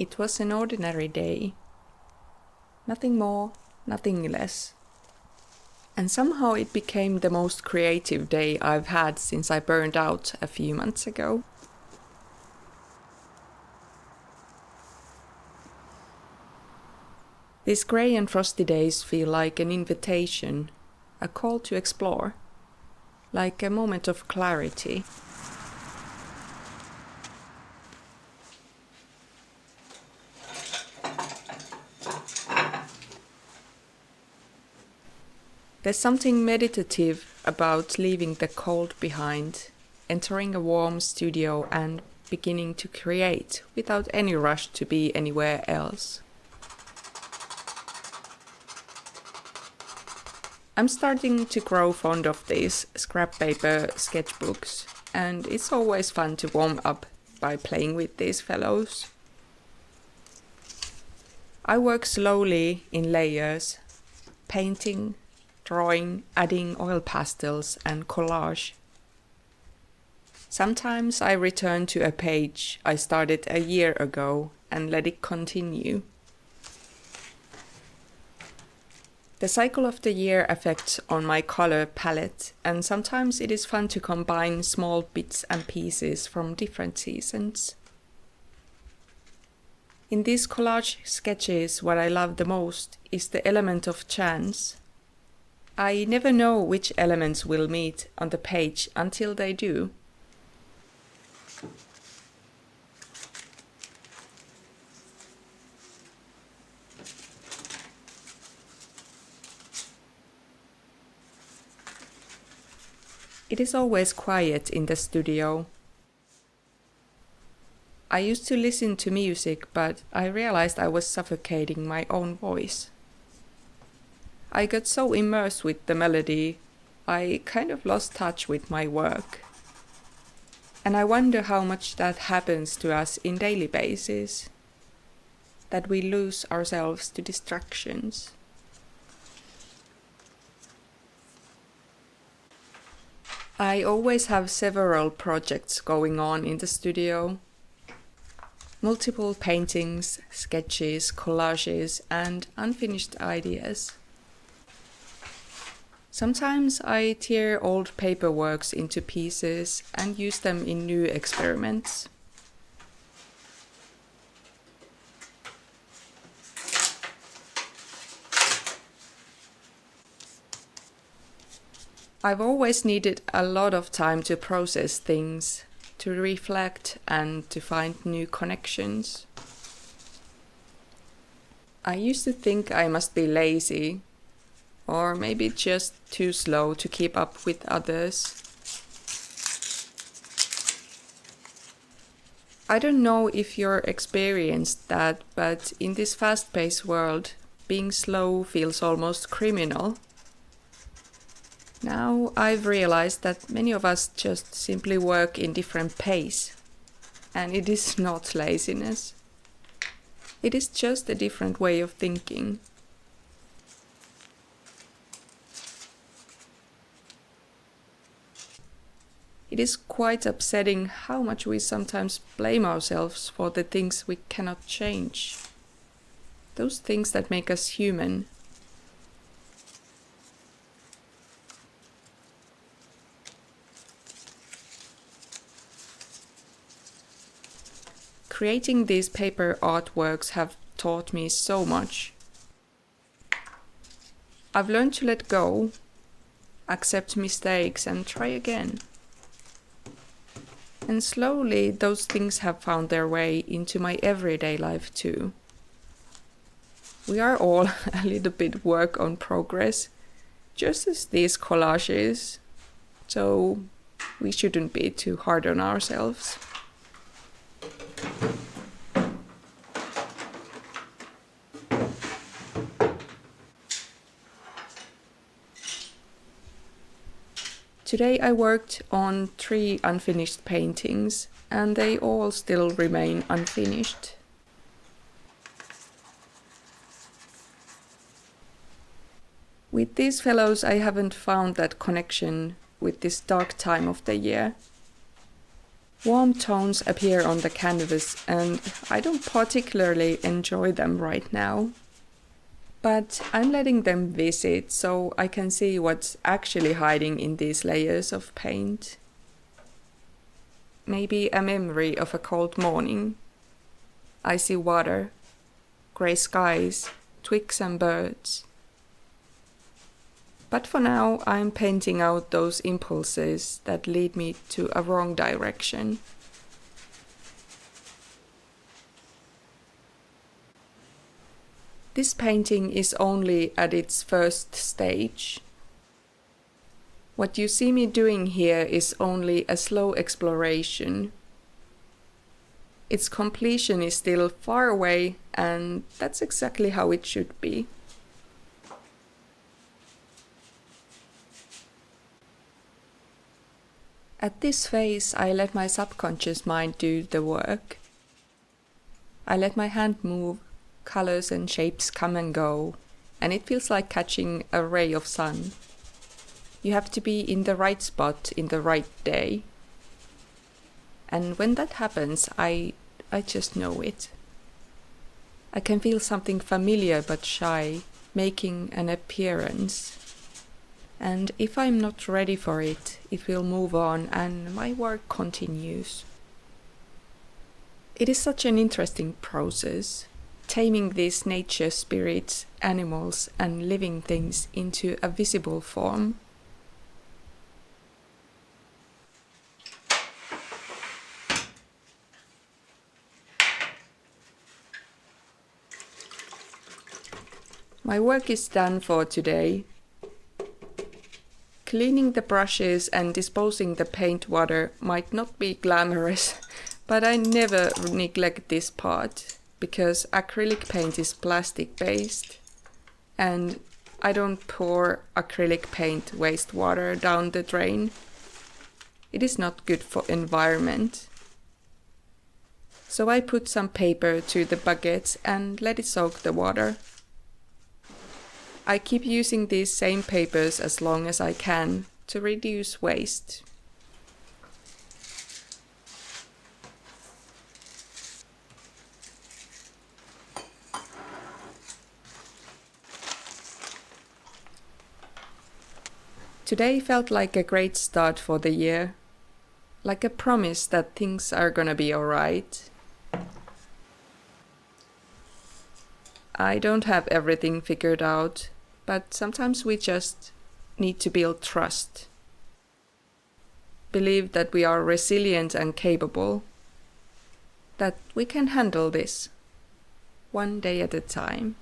It was an ordinary day. Nothing more, nothing less. And somehow it became the most creative day I've had since I burned out a few months ago. These grey and frosty days feel like an invitation, a call to explore, like a moment of clarity. There's something meditative about leaving the cold behind, entering a warm studio and beginning to create without any rush to be anywhere else. I'm starting to grow fond of these scrap paper sketchbooks, and it's always fun to warm up by playing with these fellows. I work slowly in layers, painting, drawing, adding oil pastels and collage. Sometimes I return to a page I started a year ago and let it continue. The cycle of the year affects on my color palette, and sometimes it is fun to combine small bits and pieces from different seasons. In these collage sketches, what I love the most is the element of chance. I never know which elements will meet on the page until they do. It is always quiet in the studio. I used to listen to music, but I realized I was suffocating my own voice. I got so immersed with the melody, I kind of lost touch with my work. And I wonder how much that happens to us in daily basis, that we lose ourselves to distractions. I always have several projects going on in the studio. Multiple paintings, sketches, collages, and unfinished ideas. Sometimes I tear old paperworks into pieces and use them in new experiments. I've always needed a lot of time to process things, to reflect and to find new connections. I used to think I must be lazy, or maybe just too slow to keep up with others. I don't know if you're experienced that, but in this fast-paced world, being slow feels almost criminal. Now I've realized that many of us just simply work in different pace, and it is not laziness. It is just a different way of thinking. It is quite upsetting how much we sometimes blame ourselves for the things we cannot change. Those things that make us human. Creating these paper artworks have taught me so much. I've learned to let go, accept mistakes, and try again. And slowly those things have found their way into my everyday life too. We are all a little bit work on progress, just as these collages, so we shouldn't be too hard on ourselves. Today I worked on 3 unfinished paintings, and they all still remain unfinished. With these fellows I haven't found that connection with this dark time of the year. Warm tones appear on the canvas, and I don't particularly enjoy them right now. But I'm letting them visit so I can see what's actually hiding in these layers of paint. Maybe a memory of a cold morning. I see water, grey skies, twigs and birds. But for now, I'm painting out those impulses that lead me to a wrong direction. This painting is only at its first stage. What you see me doing here is only a slow exploration. Its completion is still far away, and that's exactly how it should be. At this phase, I let my subconscious mind do the work. I let my hand move, colors and shapes come and go, and it feels like catching a ray of sun. You have to be in the right spot in the right day. And when that happens, I just know it. I can feel something familiar but shy making an appearance. And if I'm not ready for it, it will move on and my work continues. It is such an interesting process, taming these nature spirits, animals, and living things into a visible form. My work is done for today. Cleaning the brushes and disposing the paint water might not be glamorous, but I never neglect this part, because acrylic paint is plastic based, and I don't pour acrylic paint wastewater down the drain. It is not good for environment. So I put some paper to the buckets and let it soak the water. I keep using these same papers as long as I can to reduce waste. Today felt like a great start for the year, like a promise that things are gonna be alright. I don't have everything figured out, but sometimes we just need to build trust. Believe that we are resilient and capable, that we can handle this, one day at a time.